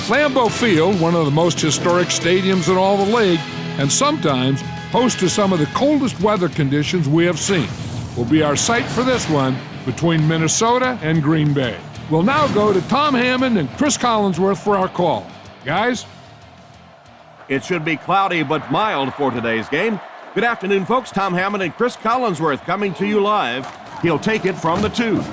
Lambeau Field, one of the most historic stadiums in all the league, and sometimes host to some of the coldest weather conditions we have seen, will be our site for this one between Minnesota and Green Bay. We'll now go to Tom Hammond and Chris Collinsworth for our call. Guys? It should be cloudy but mild for today's game. Good afternoon, folks. Tom Hammond and Chris Collinsworth coming to you live. He'll take it from the 2.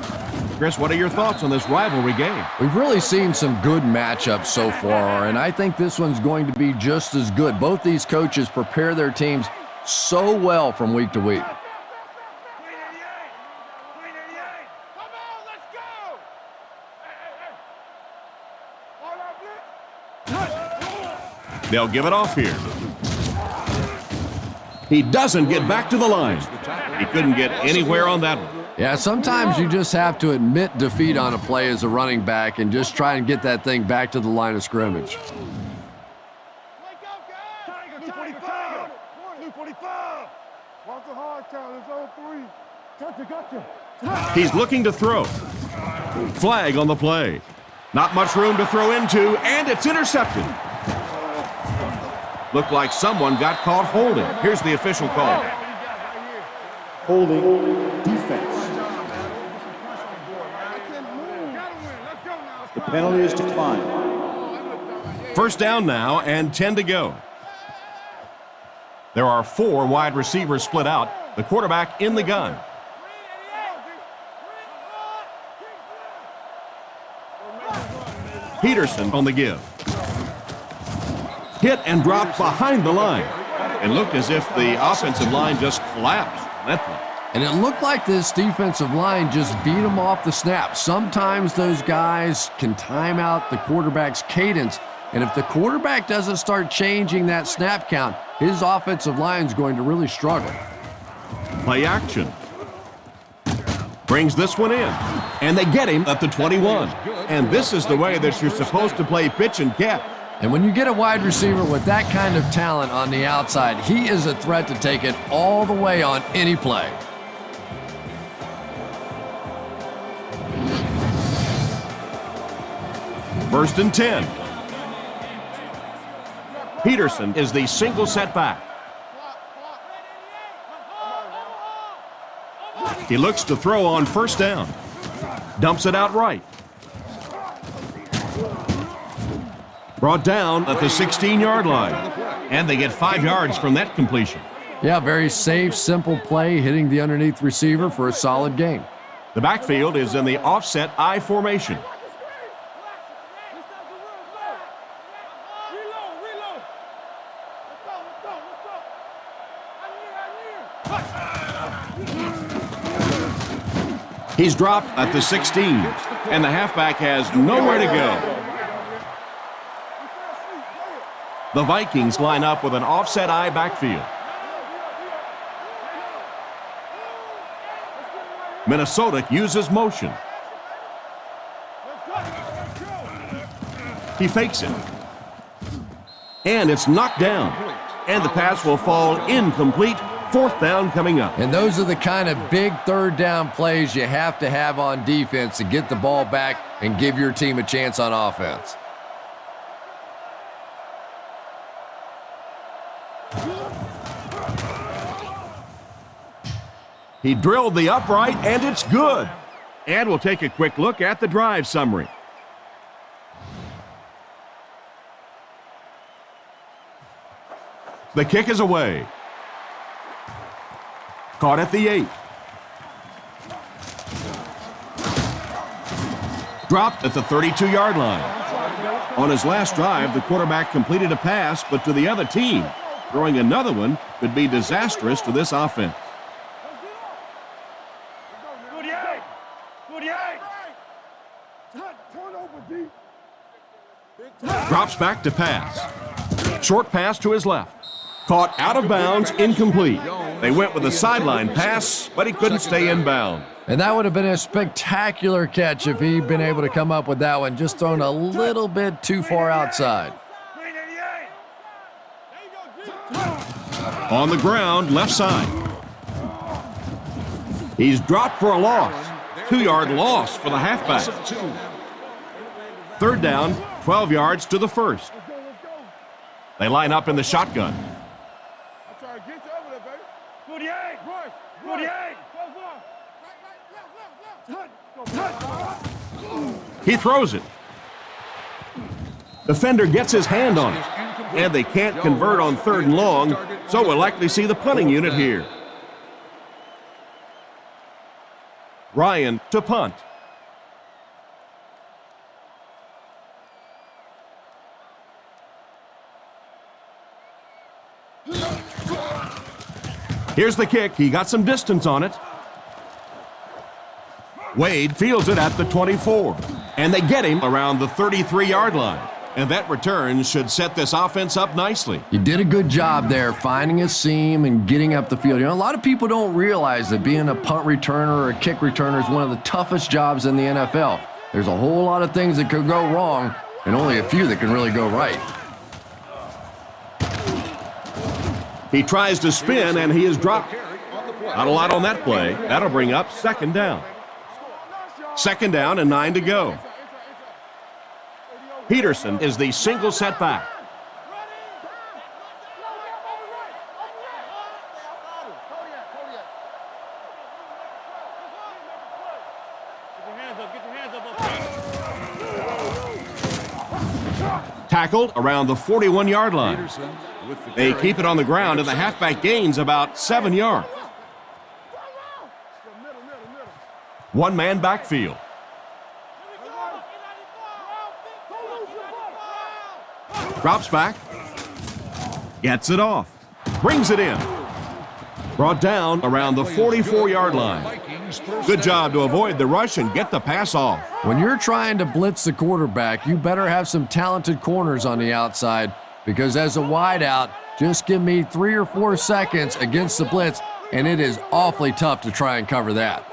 Chris, what are your thoughts on this rivalry game? We've really seen some good matchups so far, and I think this one's going to be just as good. Both these coaches prepare their teams so well from week to week. They'll give it off here. He doesn't get back to the line. He couldn't get anywhere on that one. Yeah, sometimes you just have to admit defeat on a play as a running back and just try and get that thing back to the line of scrimmage. He's looking to throw. Flag on the play. Not much room to throw into, and it's intercepted. Looked like someone got caught holding. Here's the official call. Holding defense. The penalty is declined. First down now and 10 to go. There are 4 wide receivers split out. The quarterback in the gun. Peterson on the give. Hit and dropped behind the line. It looked as if the offensive line just collapsed on that play. And it looked like this defensive line just beat him off the snap. Sometimes those guys can time out the quarterback's cadence, and if the quarterback doesn't start changing that snap count, his offensive line is going to really struggle. Play action. Brings this one in, and they get him at the 21. And this is the way that you're supposed to play pitch and catch. And when you get a wide receiver with that kind of talent on the outside, he is a threat to take it all the way on any play. First and 10. Peterson is the single setback. He looks to throw on first down. Dumps it out right. Brought down at the 16-yard line. And they get 5 yards from that completion. Yeah, very safe, simple play, hitting the underneath receiver for a solid gain. The backfield is in the offset I formation. He's dropped at the 16, and the halfback has nowhere to go. The Vikings line up with an offset I backfield. Minnesota uses motion. He fakes it. And it's knocked down. And the pass will fall incomplete. 4th down coming up. And those are the kind of big 3rd down plays you have to have on defense to get the ball back and give your team a chance on offense. He drilled the upright, and it's good. And we'll take a quick look at the drive summary. The kick is away. Caught at the 8. Dropped at the 32-yard line. On his last drive, the quarterback completed a pass, but to the other team. Throwing another one could be disastrous to this offense. Drops back to pass. Short pass to his left. Caught out of bounds, incomplete. They went with a sideline pass, but he couldn't stay in bounds. And that would have been a spectacular catch if he'd been able to come up with that one, just thrown a little bit too far outside. On the ground, left side. He's dropped for a loss. 2-yard loss for the halfback. Third down, 12 yards to the first. They line up in the shotgun. He throws it. Defender gets his hand on it. And they can't convert on third and long, so we'll likely see the punting unit here. Ryan to punt. Here's the kick. He got some distance on it. Wade fields it at the 24. And they get him around the 33-yard line. And that return should set this offense up nicely. You did a good job there finding a seam and getting up the field. You know, a lot of people don't realize that being a punt returner or a kick returner is one of the toughest jobs in the NFL. There's a whole lot of things that could go wrong and only a few that can really go right. He tries to spin, and he is dropped. Not a lot on that play. That'll bring up second down. Second down and 9 to go. Peterson is the single setback. Tackled around the 41-yard line. They keep it on the ground, and the halfback gains about 7 yards. One-man backfield. Drops back. Gets it off. Brings it in. Brought down around the 44-yard line. Good job to avoid the rush and get the pass off. When you're trying to blitz the quarterback, you better have some talented corners on the outside, because as a wideout, just give me 3 or 4 seconds against the blitz, and it is awfully tough to try and cover that.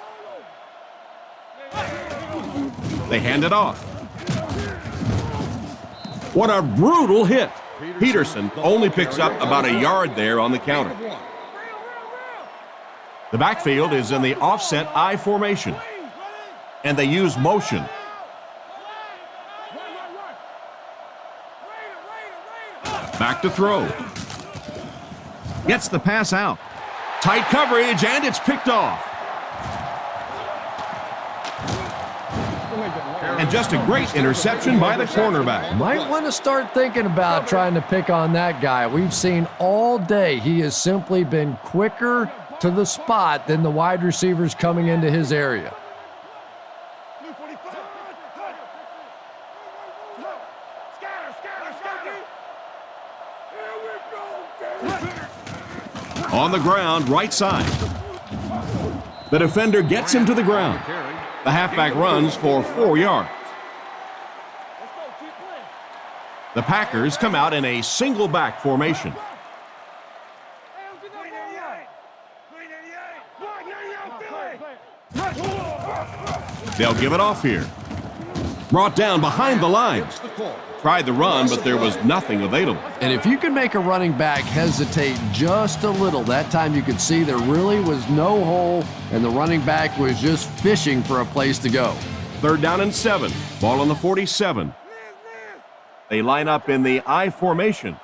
They hand it off. What a brutal hit. Peterson only picks up about a yard there on the counter. The backfield is in the offset I formation, and they use motion. Back to throw. Gets the pass out. Tight coverage, and it's picked off. And just a great interception by the cornerback. Might want to start thinking about trying to pick on that guy. We've seen all day he has simply been quicker to the spot than the wide receivers coming into his area. On the ground, right side. The defender gets him to the ground. The halfback runs for 4 yards. The Packers come out in a single back formation. They'll give it off here. Brought down behind the lines. Tried the run, but there was nothing available. And if you can make a running back hesitate just a little, that time you could see there really was no hole, and the running back was just fishing for a place to go. Third down and 7. Ball on the 47. They line up in the I formation.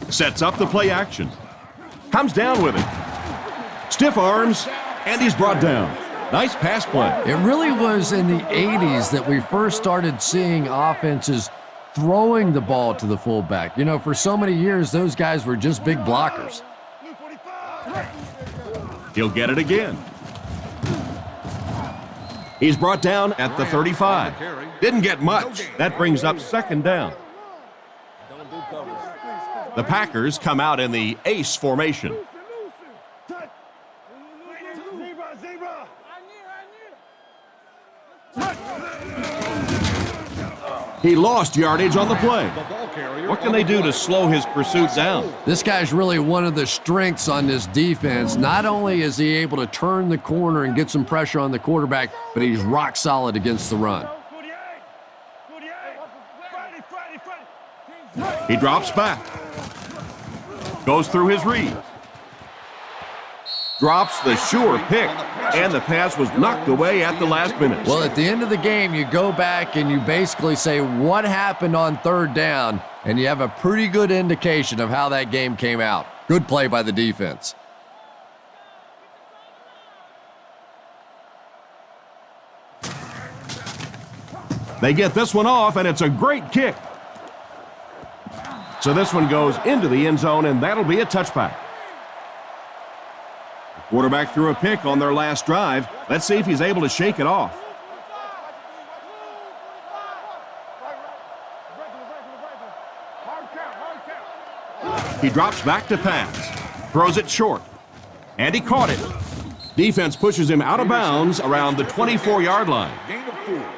Sets up the play action. Comes down with it. Stiff arms, and he's brought down. Nice pass play. It really was in the 80s that we first started seeing offenses throwing the ball to the fullback. You know, for so many years, those guys were just big blockers. He'll get it again. He's brought down at the 35. Didn't get much. That brings up second down. The Packers come out in the ace formation. He lost yardage on the play. What can they do to slow his pursuit down? This guy's really one of the strengths on this defense. Not only is he able to turn the corner and get some pressure on the quarterback, but he's rock solid against the run. He drops back. Goes through his read. Drops the sure pick, and the pass was knocked away at the last minute. Well, at the end of the game, you go back and you basically say what happened on third down, and you have a pretty good indication of how that game came out. Good play by the defense. They get this one off, and it's a great kick. So this one goes into the end zone, and that'll be a touchback. The quarterback threw a pick on their last drive. Let's see if he's able to shake it off. He drops back to pass, throws it short, and he caught it. Defense pushes him out of bounds around the 24-yard line.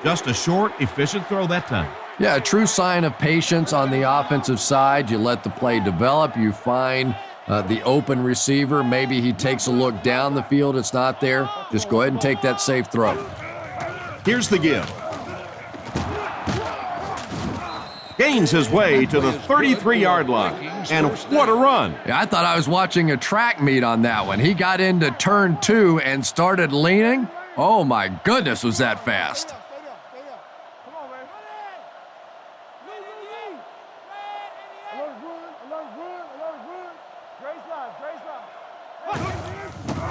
Just a short, efficient throw that time. Yeah, a true sign of patience on the offensive side. You let the play develop. You find the open receiver. Maybe he takes a look down the field. It's not there. Just go ahead and take that safe throw. Here's the give. Gains his way to the 33-yard line. And what a run. Yeah, I thought I was watching a track meet on that one. He got into turn 2 and started leaning. Oh, my goodness, was that fast.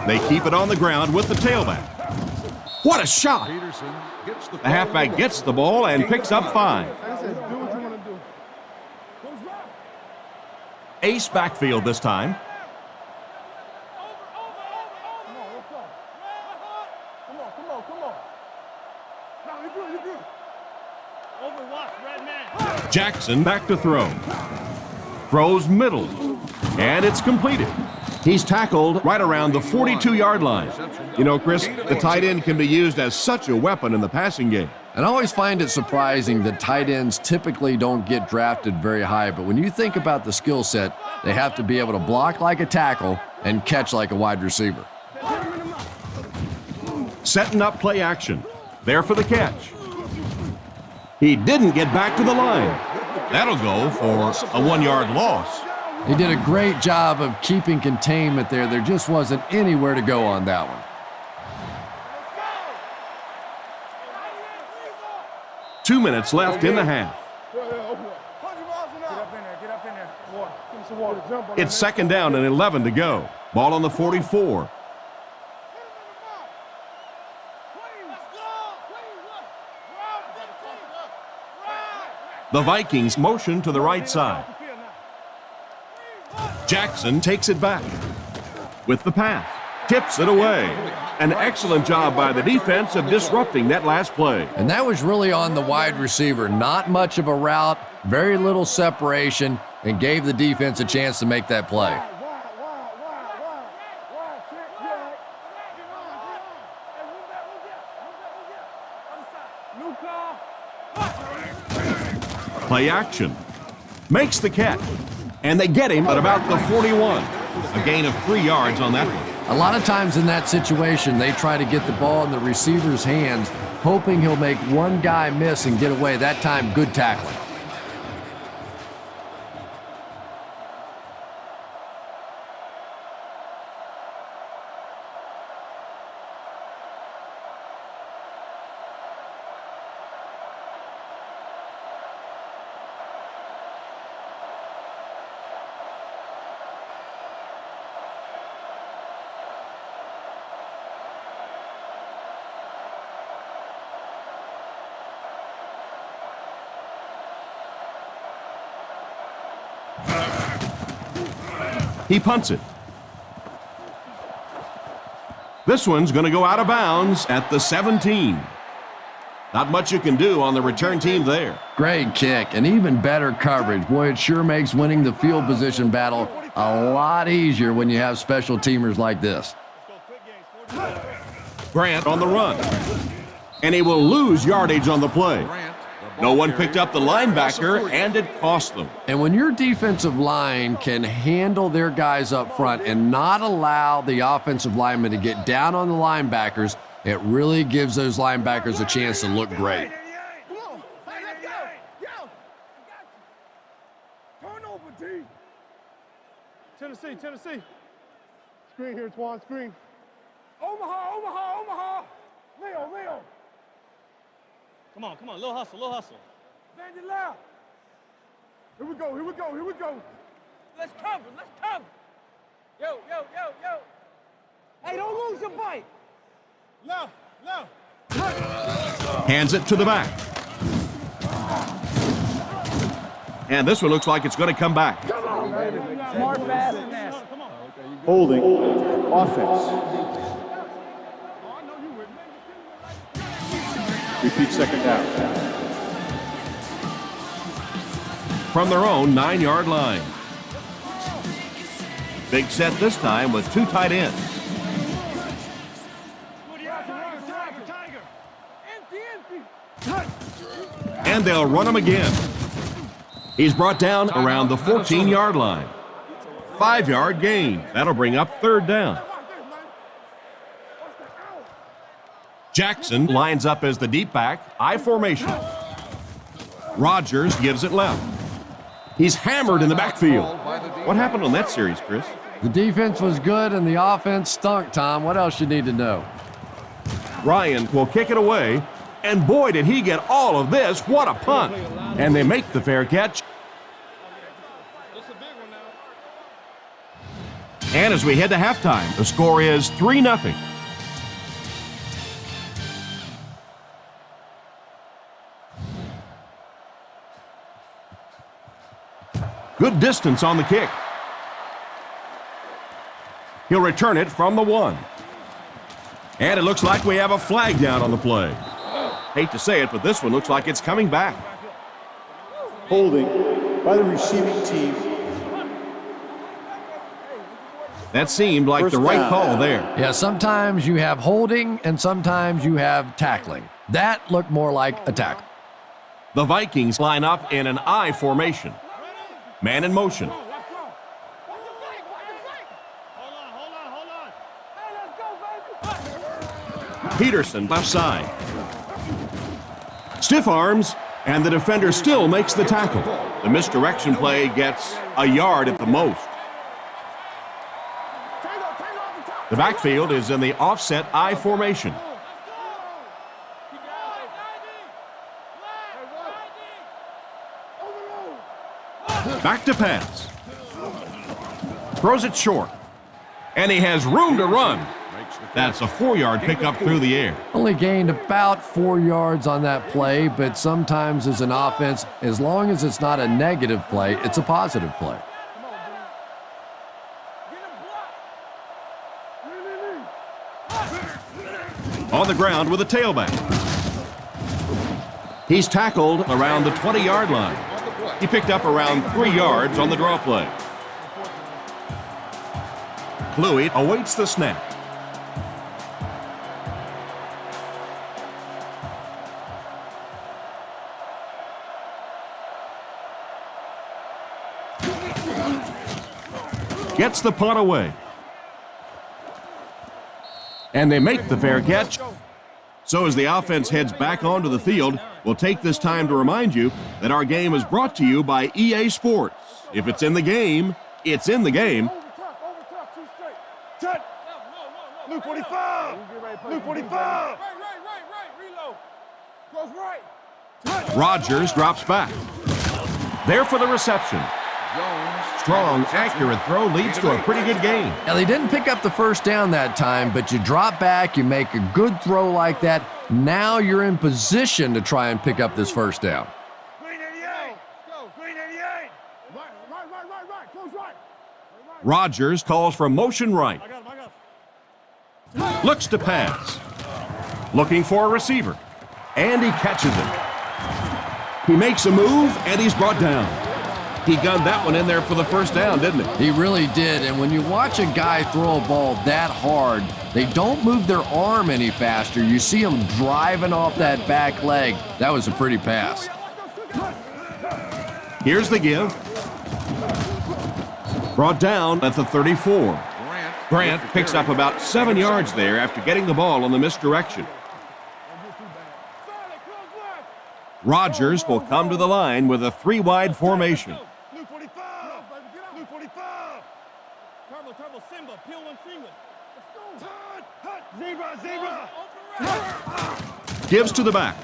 They keep it on the ground with the tailback. What a shot! The halfback gets the ball and picks up 5. Ace backfield this time. Jackson back to throw. Throws middle, and it's completed. He's tackled right around the 42-yard line. You know, Chris, the tight end can be used as such a weapon in the passing game. And I always find it surprising that tight ends typically don't get drafted very high, but when you think about the skill set, they have to be able to block like a tackle and catch like a wide receiver. Setting up play action. There for the catch. He didn't get back to the line. That'll go for a 1-yard loss. He did a great job of keeping containment there. There just wasn't anywhere to go on that one. 2 minutes left in the half. It's second down and 11 to go. Ball on the 44. The Vikings motion to the right side. Jackson takes it back with the pass. Tips it away. An excellent job by the defense of disrupting that last play. And that was really on the wide receiver. Not much of a route, very little separation, and gave the defense a chance to make that play. Play action. Makes the catch. And they get him at about the 41. A gain of 3 yards on that one. A lot of times in that situation, they try to get the ball in the receiver's hands, hoping he'll make one guy miss and get away. That time, good tackling. He punts it. This one's going to go out of bounds at the 17. Not much you can do on the return team there. Great kick and even better coverage. Boy, it sure makes winning the field position battle a lot easier when you have special teamers like this. Grant on the run. And he will lose yardage on the play. No one picked up the linebacker, and it cost them. And when your defensive line can handle their guys up front and not allow the offensive linemen to get down on the linebackers, it really gives those linebackers a chance to look great. Tennessee, Tennessee. Screen here, Twan, screen. Omaha, Omaha, Omaha. Leo. Come on, little hustle. Bandit left. Here we go. Let's cover. Yo. Hey, don't lose your bite. Left. Hands it to the back. And this one looks like it's going to come back. Smart, fast, and nasty. Holding. Offense. Repeat second down. From their own 9-yard line. Big set this time with 2 tight ends. And they'll run him again. He's brought down around the 14-yard line. 5-yard gain. That'll bring up 3rd down. Jackson lines up as the deep back, I formation. Rodgers gives it left. He's hammered in the backfield. What happened on that series, Chris? The defense was good and the offense stunk, Tom. What else you need to know? Ryan will kick it away, and boy, did he get all of this. What a punt. And they make the fair catch. And as we head to halftime, the score is 3-0. Good distance on the kick. He'll return it from the 1. And it looks like we have a flag down on the play. Hate to say it, but this one looks like it's coming back. Holding by the receiving team. That seemed like the right call there. Yeah, sometimes you have holding and sometimes you have tackling. That looked more like a tackle. The Vikings line up in an I formation. Man in motion. Hold on. Peterson left side. Stiff arms, and the defender still makes the tackle. The misdirection play gets a yard at the most. The backfield is in the offset I formation. Back to pass. Throws it short. And he has room to run. That's a 4-yard pickup through the air. Only gained about 4 yards on that play, but sometimes as an offense, as long as it's not a negative play, it's a positive play. On the ground with a tailback. He's tackled around the 20-yard line. He picked up around 3 yards on the draw play. Kluwe awaits the snap. Gets the punt away. And they make the fair catch. So as the offense heads back onto the field, we'll take this time to remind you that our game is brought to you by EA Sports. If it's in the game, it's in the game. Blue 45. Blue 45. Reload. Goes right. Rodgers drops back. There for the reception. Strong, accurate throw leads to a pretty good gain. Now, they didn't pick up the first down that time, but you drop back, you make a good throw like that. Now you're in position to try and pick up this first down. Green 88. Go. Green 88. Right. Close right. Rodgers calls for motion right. I got him. Looks to pass. Looking for a receiver. And he catches it. He makes a move, and he's brought down. He gunned that one in there for the first down, didn't he? He really did, and when you watch a guy throw a ball that hard, they don't move their arm any faster. You see him driving off that back leg. That was a pretty pass. Here's the give. Brought down at the 34. Grant picks up about 7 yards there after getting the ball on the misdirection. Rodgers will come to the line with a 3-wide formation. Turbo, Simba, peel one finger. Zebra. Gives to the back.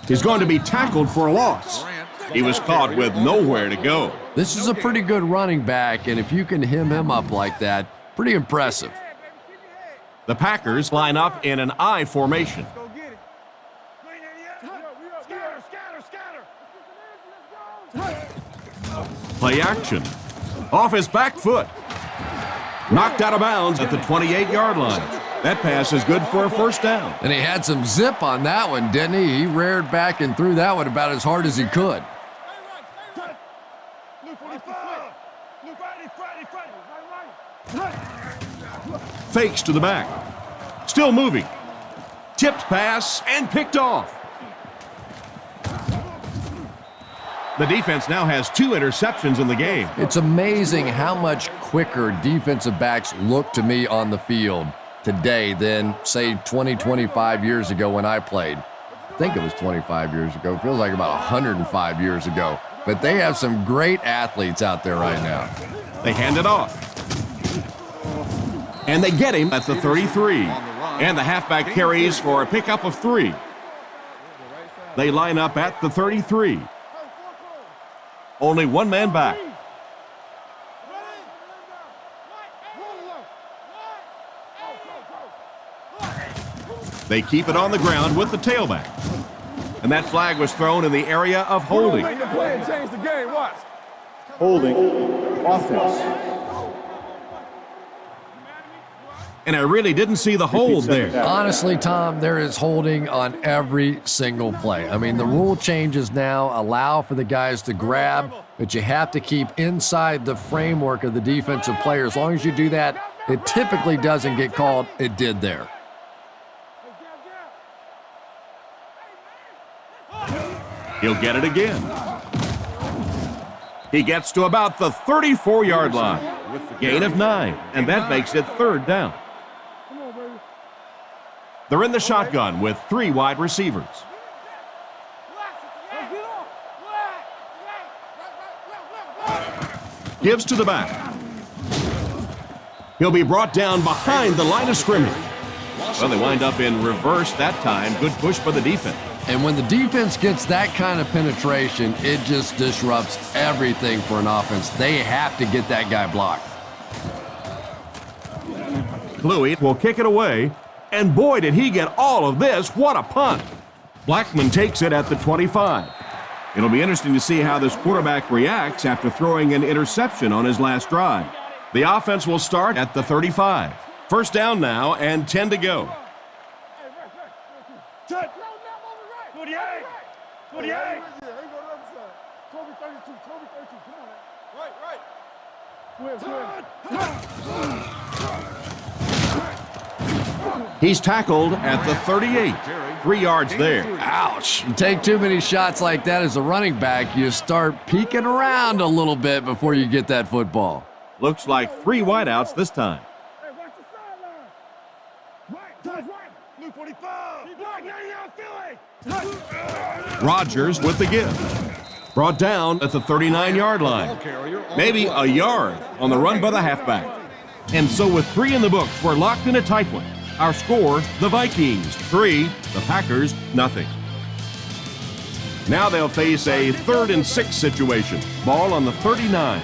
He's going to be tackled for a loss. He was caught with nowhere to go. This is a pretty good running back, and if you can hem him up like that, pretty impressive. The Packers line up in an I formation. Go get it. Scatter. Play action. Off his back foot. Knocked out of bounds at the 28-yard line. That pass is good for a first down. And he had some zip on that one, didn't he? He reared back and threw that one about as hard as he could. Fakes to the back. Still moving. Tipped pass and picked off. The defense now has 2 interceptions in the game. It's amazing how much quicker defensive backs look to me on the field today than, say, 20, 25 years ago when I played. I think it was 25 years ago. It feels like about 105 years ago. But they have some great athletes out there right now. They hand it off. And they get him at the 33. And the halfback carries for a pickup of 3. They line up at the 33. Only one man back. They keep it on the ground with the tailback. And that flag was thrown in the area of holding. Make the play and change the game. Watch. Holding. Offense. And I really didn't see the hold there. Honestly, Tom, there is holding on every single play. I mean, the rule changes now allow for the guys to grab, but you have to keep inside the framework of the defensive player. As long as you do that, it typically doesn't get called. It did there. He'll get it again. He gets to about the 34-yard line with the gain of 9, and that makes it 3rd down. They're in the shotgun with 3 wide receivers. Gives to the back. He'll be brought down behind the line of scrimmage. Well, they wind up in reverse that time. Good push by the defense. And when the defense gets that kind of penetration, it just disrupts everything for an offense. They have to get that guy blocked. Louis will kick it away. And boy, did he get all of this. What a punt. Blackman takes it at the 25. It'll be interesting to see how this quarterback reacts after throwing an interception on his last drive. The offense will start at the 35. First down now and 10 to go. 28. 28. Toby 32. Come on, man. Right. He's tackled at the 38. 3 yards there. Ouch. You take too many shots like that as a running back, you start peeking around a little bit before you get that football. Looks like 3 wideouts this time. Hey, watch the sideline. Right. Blue 45. Block 99 Philly. Rodgers with the give. Brought down at the 39-yard line. Maybe a yard on the run by the halfback. And so with 3 in the books, we're locked in a tight one. Our score, the Vikings 3, the Packers nothing. Now they'll face a 3rd and 6 situation. Ball on the 39.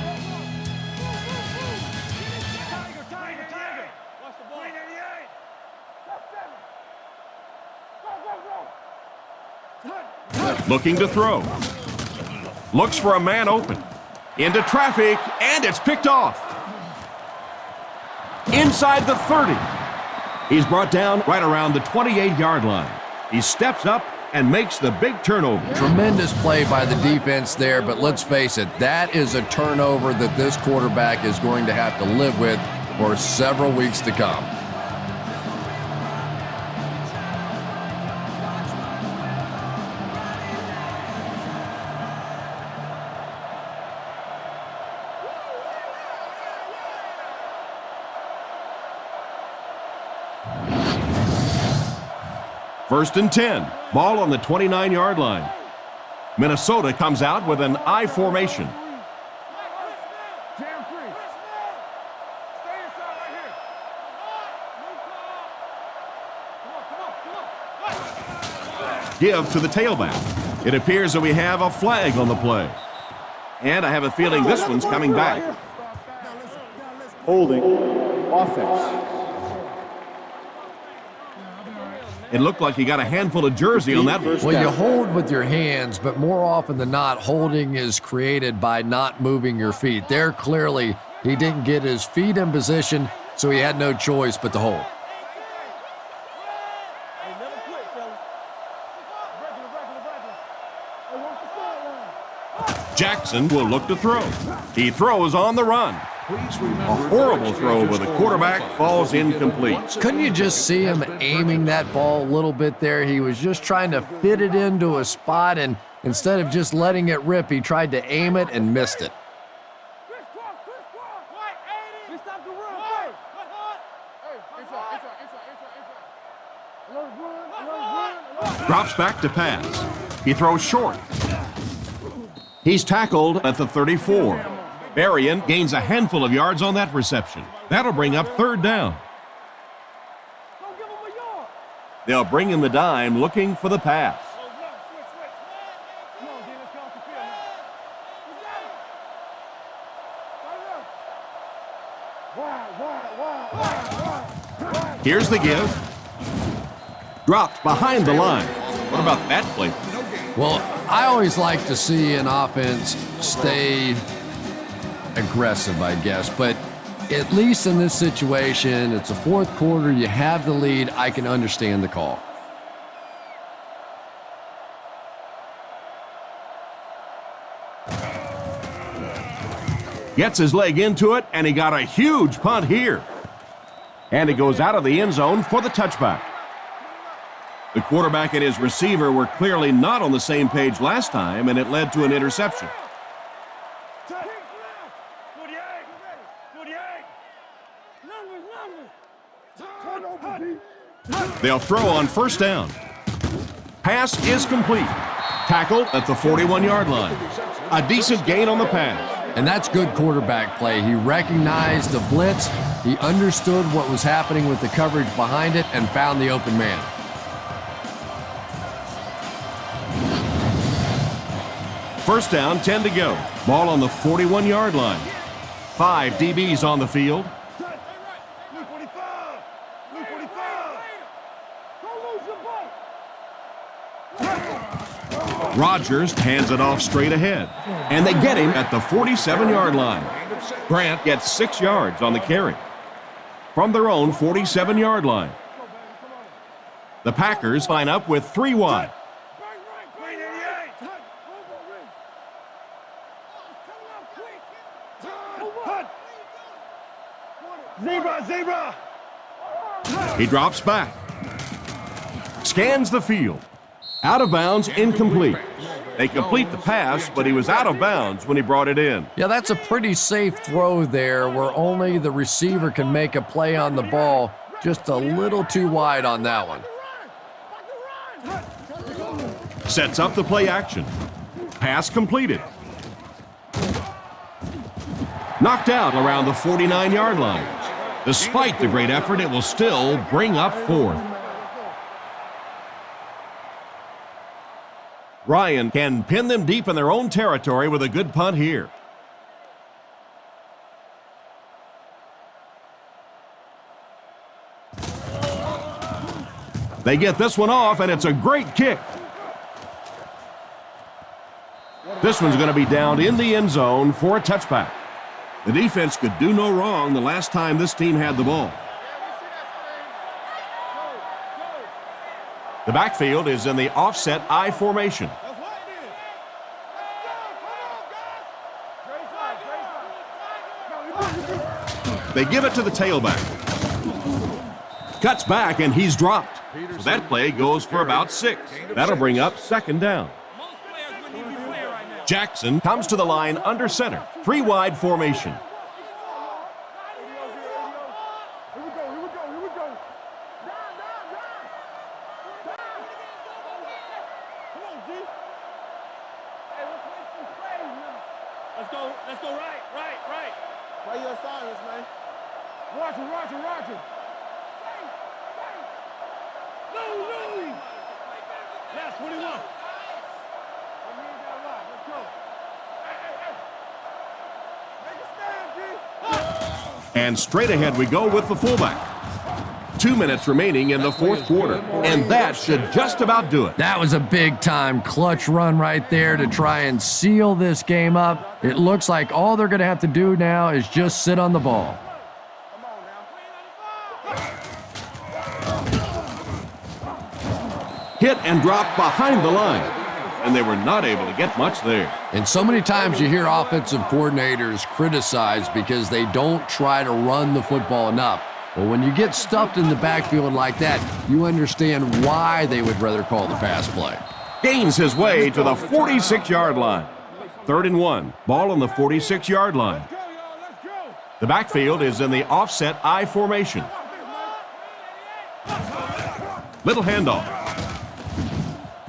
Looking to throw. Looks for a man open. Into traffic, and it's picked off. Inside the 30. He's brought down right around the 28-yard line. He steps up and makes the big turnover. Tremendous play by the defense there, but let's face it, that is a turnover that this quarterback is going to have to live with for several weeks to come. First and 10. Ball on the 29-yard line. Minnesota comes out with an I formation. give to the tailback. It appears that we have a flag on the play. And I have a feeling this one's coming back. Holding. Offense. It looked like he got a handful of jersey on that one. Well, you hold with your hands, but more often than not, holding is created by not moving your feet. There, clearly, he didn't get his feet in position, so he had no choice but to hold. Jackson will look to throw. He throws on the run. A horrible throw, but the quarterback falls incomplete. Couldn't you just see him aiming that ball a little bit there? He was just trying to fit it into a spot, and instead of just letting it rip, he tried to aim it and missed it. Drops back to pass. He throws short. He's tackled at the 34. Berrien gains a handful of yards on that reception. That'll bring up third down. They'll bring in the dime looking for the pass. Here's the give. Dropped behind the line. What about that play? Well, I always like to see an offense stay aggressive, I guess, but at least in this situation, it's the fourth quarter, you have the lead, I can understand the call. Gets his leg into it, and he got a huge punt here. And it goes out of the end zone for the touchback. The quarterback and his receiver were clearly not on the same page last time, and it led to an interception. They'll throw on first down. Pass is complete. Tackled at the 41-yard line. A decent gain on the pass. And that's good quarterback play. He recognized the blitz, he understood what was happening with the coverage behind it, and found the open man. First down, 10 to go. Ball on the 41-yard line. 5 DBs on the field. Rodgers hands it off straight ahead. And they get him at the 47-yard line. Grant gets 6 yards on the carry. From their own 47-yard line. The Packers line up with 3 wide. Zebra! He drops back. Scans the field. Out of bounds, incomplete. They complete the pass, but he was out of bounds when he brought it in. Yeah, that's a pretty safe throw there where only the receiver can make a play on the ball. Just a little too wide on that one. Sets up the play action. Pass completed. Knocked out around the 49-yard line. Despite the great effort, it will still bring up fourth. Ryan can pin them deep in their own territory with a good punt here. They get this one off, and it's a great kick. This one's going to be down in the end zone for a touchback. The defense could do no wrong the last time this team had the ball. The backfield is in the offset I formation. They give it to the tailback. Cuts back, and he's dropped. So that play goes for about 6. That'll bring up second down. Jackson comes to the line under center. 3 wide formation. Let's go right. Play your assignments, man. Roger. Left, 21. Let's go. Make a stand, G. And straight ahead we go with the fullback. 2 minutes remaining in the fourth quarter, and that should just about do it. That was a big-time clutch run right there to try and seal this game up. It looks like all they're going to have to do now is just sit on the ball. Hit and drop behind the line, and they were not able to get much there. And so many times you hear offensive coordinators criticized because they don't try to run the football enough. Well, when you get stuffed in the backfield like that, you understand why they would rather call the pass play. Gains his way to the 46-yard line. 3rd and 1, ball on the 46-yard line. The backfield is in the offset I formation. Little handoff.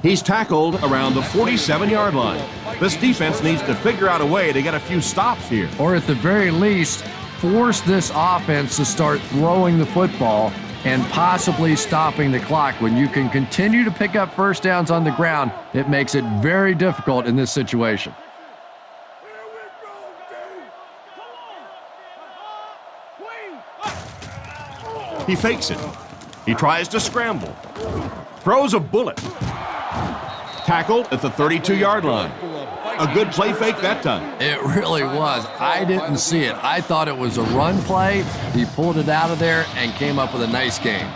He's tackled around the 47-yard line. This defense needs to figure out a way to get a few stops here. Or at the very least, force this offense to start throwing the football and possibly stopping the clock. When you can continue to pick up first downs on the ground, it makes it very difficult in this situation. He fakes it. He tries to scramble. Throws a bullet. Tackled at the 32-yard line. A good play fake that time. It really was. I didn't see it. I thought it was a run play. He pulled it out of there and came up with a nice game.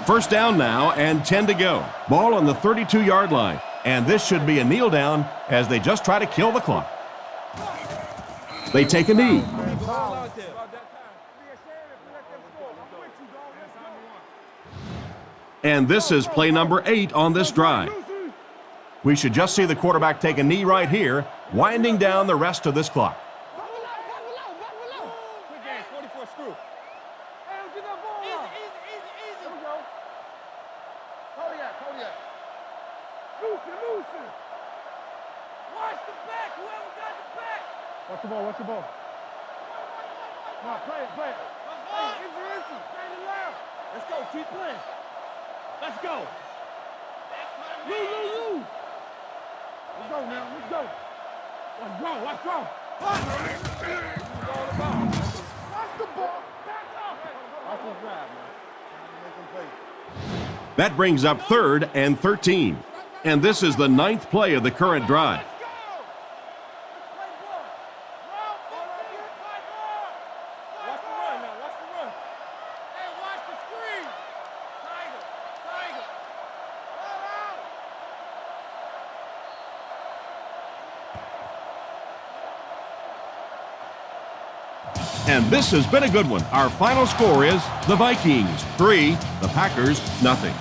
First down now and 10 to go. Ball on the 32-yard line. And this should be a kneel down as they just try to kill the clock. They take a knee. And this is play number 8 on this drive. We should just see the quarterback take a knee right here, winding down the rest of this clock. Watch the ball, watch the ball. Nah, play it. Hey, empty. Play it loud. Let's go, keep playing. Let's go. You. Let's go now, let's go. Let's go. Watch the ball. Back up. Watch this drive, man. Make them play. That brings up 3rd and 13. And this is the 9th play of the current drive. And this has been a good one. Our final score is the Vikings 3, the Packers 0.